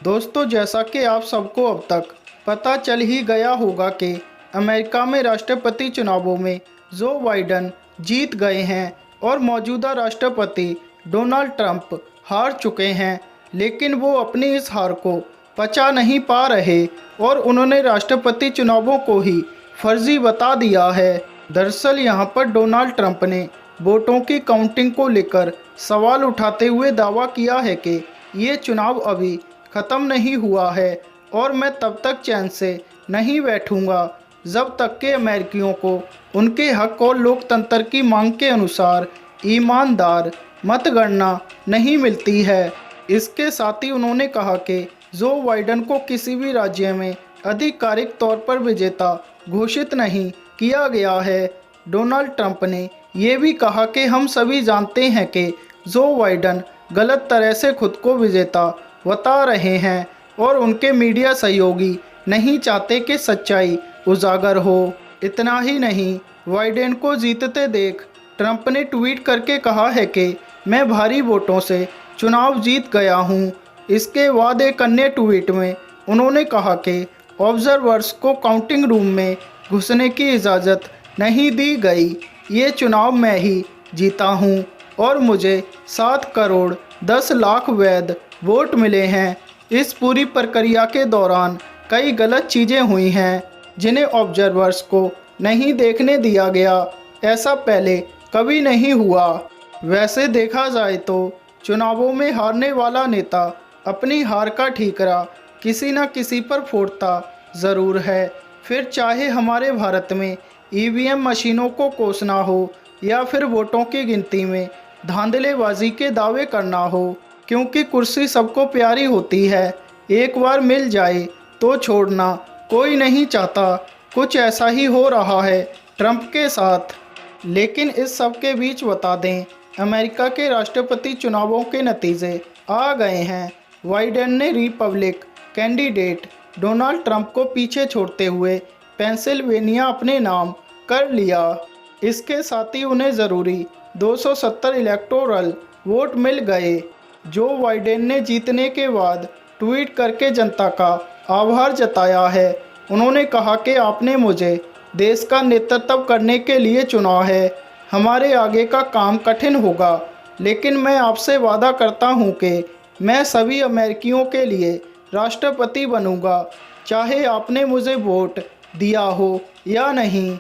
दोस्तों, जैसा कि आप सबको अब तक पता चल ही गया होगा कि अमेरिका में राष्ट्रपति चुनावों में जो बाइडन जीत गए हैं और मौजूदा राष्ट्रपति डोनाल्ड ट्रंप हार चुके हैं। लेकिन वो अपनी इस हार को पचा नहीं पा रहे और उन्होंने राष्ट्रपति चुनावों को ही फर्जी बता दिया है। दरअसल यहाँ पर डोनाल्ड ट्रंप ने वोटों की काउंटिंग को लेकर सवाल उठाते हुए दावा किया है कि ये चुनाव अभी ख़त्म नहीं हुआ है और मैं तब तक चैन से नहीं बैठूंगा जब तक के अमेरिकियों को उनके हक और लोकतंत्र की मांग के अनुसार ईमानदार मतगणना नहीं मिलती है। इसके साथ ही उन्होंने कहा कि जो बाइडन को किसी भी राज्य में आधिकारिक तौर पर विजेता घोषित नहीं किया गया है। डोनाल्ड ट्रंप ने ये भी कहा कि हम सभी जानते हैं कि जो बाइडन गलत तरह से खुद को विजेता बता रहे हैं और उनके मीडिया सहयोगी नहीं चाहते कि सच्चाई उजागर हो। इतना ही नहीं, बाइडेन को जीतते देख ट्रंप ने ट्वीट करके कहा है कि मैं भारी वोटों से चुनाव जीत गया हूं। इसके बाद एक अन्य ट्वीट में उन्होंने कहा कि ऑब्जर्वर्स को काउंटिंग रूम में घुसने की इजाज़त नहीं दी गई। ये चुनाव मैं ही जीता हूं और मुझे 7 करोड़ 10 लाख वैध वोट मिले हैं। इस पूरी प्रक्रिया के दौरान कई गलत चीज़ें हुई हैं जिन्हें ऑब्जर्वर्स को नहीं देखने दिया गया। ऐसा पहले कभी नहीं हुआ। वैसे देखा जाए तो चुनावों में हारने वाला नेता अपनी हार का ठीकरा किसी न किसी पर फोड़ता ज़रूर है। फिर चाहे हमारे भारत में ईवीएम मशीनों को कोसना हो या फिर वोटों की गिनती में धांधलेबाजी के दावे करना हो, क्योंकि कुर्सी सबको प्यारी होती है। एक बार मिल जाए तो छोड़ना कोई नहीं चाहता। कुछ ऐसा ही हो रहा है ट्रंप के साथ। लेकिन इस सब के बीच बता दें, अमेरिका के राष्ट्रपति चुनावों के नतीजे आ गए हैं। बाइडेन ने रिपब्लिक कैंडिडेट डोनाल्ड ट्रंप को पीछे छोड़ते हुए पेंसिल्वेनिया अपने नाम कर लिया। इसके साथ ही उन्हें ज़रूरी 270 इलेक्टोरल वोट मिल गए। जो बाइडेन ने जीतने के बाद ट्वीट करके जनता का आभार जताया है। उन्होंने कहा कि आपने मुझे देश का नेतृत्व करने के लिए चुना है। हमारे आगे का काम कठिन होगा, लेकिन मैं आपसे वादा करता हूं कि मैं सभी अमेरिकियों के लिए राष्ट्रपति बनूंगा, चाहे आपने मुझे वोट दिया हो या नहीं।